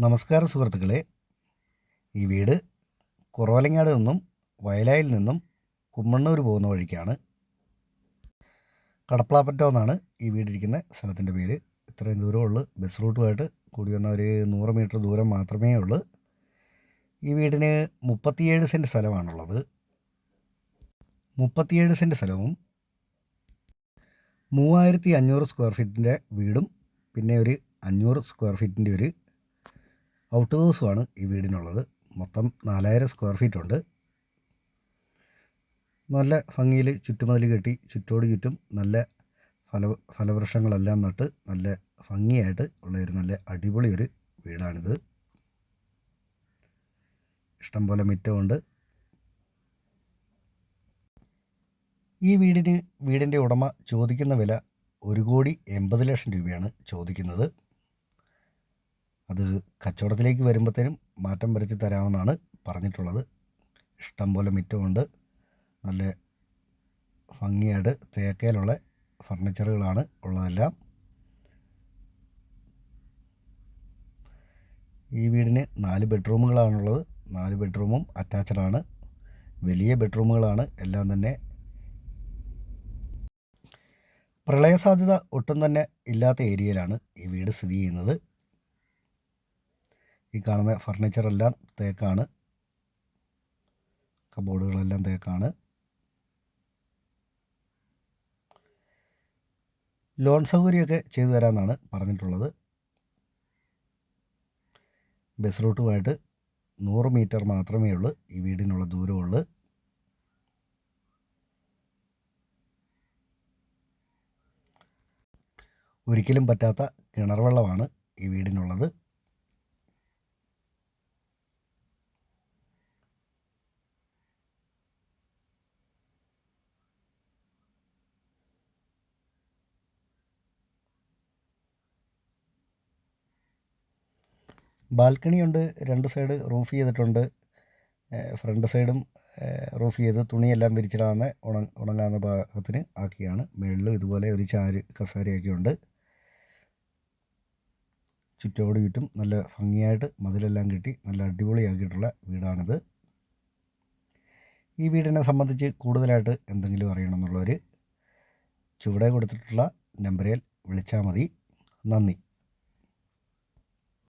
നമസ്കാരം സുഹൃത്തുക്കളെ. ഈ വീട് കുറവലങ്ങാട് നിന്നും വയലായിൽ നിന്നും കുമ്മണ്ണൂർ പോകുന്ന വഴിക്കാണ്. കടപ്പളാപ്പറ്റം എന്നാണ് ഈ വീടിരിക്കുന്ന സ്ഥലത്തിൻ്റെ പേര്. ഇത്രയും ദൂരമുള്ളൂ. ബസ് റൂട്ടുമായിട്ട് കൂടി വന്ന ഒരു 100 മീറ്റർ ദൂരം മാത്രമേ ഉള്ളൂ. ഈ വീടിന് 37 സെൻറ്റ് സ്ഥലമാണുള്ളത്. 37 സെൻറ്റ് സ്ഥലവും 3500 സ്ക്വയർ ഫീറ്റിൻ്റെ വീടും പിന്നെ ഒരു 500 സ്ക്വയർ ഫീറ്റിൻ്റെ ഒരു ഔട്ട് ഹൗസുമാണ് ഈ വീടിനുള്ളത്. മൊത്തം 4000 സ്ക്വയർ ഫീറ്റ് ഉണ്ട്. നല്ല ഭംഗിയിൽ ചുറ്റുമതിൽ കെട്ടി ചുറ്റോട് ചുറ്റും നല്ല ഫലവൃക്ഷങ്ങളെല്ലാം നട്ട് നല്ല ഭംഗിയായിട്ട് ഉള്ള ഒരു നല്ല അടിപൊളി ഒരു വീടാണിത്. ഇഷ്ടംപോലെ മുറ്റമുണ്ട്. ഈ വീടിൻ്റെ ഉടമ ചോദിക്കുന്ന വില 1,80,00,000 രൂപയാണ് ചോദിക്കുന്നത്. അത് കച്ചവടത്തിലേക്ക് വരുമ്പോഴത്തേനും മാറ്റം വരുത്തി തരാമെന്നാണ് പറഞ്ഞിട്ടുള്ളത്. ഇഷ്ടംപോലെ മുറ്റമുണ്ട്. നല്ല ഭംഗിയായിട്ട് തേക്കയിലുള്ള ഫർണിച്ചറുകളാണ് ഉള്ളതെല്ലാം. ഈ വീടിന് 4 ബെഡ്റൂമുകളാണുള്ളത്. 4 ബെഡ്റൂമും അറ്റാച്ച്ഡാണ്. വലിയ ബെഡ്റൂമുകളാണ് എല്ലാം തന്നെ. പ്രളയ സാധ്യത ഒട്ടും തന്നെ ഇല്ലാത്ത ഏരിയയിലാണ് ഈ വീട് സ്ഥിതി ചെയ്യുന്നത്. ഈ കാണുന്ന ഫർണിച്ചറെല്ലാം തേക്കാണ്. കബോർഡുകളെല്ലാം തേക്കാണ്. ലോൺ സൗകര്യമൊക്കെ ചെയ്തു തരാമെന്നാണ് പറഞ്ഞിട്ടുള്ളത്. ബസ് റൂട്ടുമായിട്ട് 100 മീറ്റർ മാത്രമേ ഉള്ളൂ ഈ വീടിനുള്ള ദൂരമുള്ളൂ. ഒരിക്കലും പറ്റാത്ത കിണർ വെള്ളമാണ് ഈ വീടിനുള്ളത്. ബാൽക്കണിയുണ്ട്. 2 സൈഡ് റൂഫ് ചെയ്തിട്ടുണ്ട്. ഫ്രണ്ട് സൈഡും റൂഫ് ചെയ്ത് തുണിയെല്ലാം വിരിച്ചിടാവുന്ന ഉണങ്ങാവുന്ന ഭാഗത്തിന് ആക്കിയാണ്. മുകളിലും ഇതുപോലെ ഒരു കസേരയൊക്കെ ഉണ്ട്. ചുറ്റോട് ചുറ്റും നല്ല ഭംഗിയായിട്ട് മതിലെല്ലാം കെട്ടി നല്ല അടിപൊളിയാക്കിയിട്ടുള്ള വീടാണിത്. ഈ വീടിനെ സംബന്ധിച്ച് കൂടുതലായിട്ട് എന്തെങ്കിലും അറിയണമെന്നുള്ളവർ ചുവടെ കൊടുത്തിട്ടുള്ള നമ്പറിൽ വിളിച്ചാൽ മതി. നന്ദി.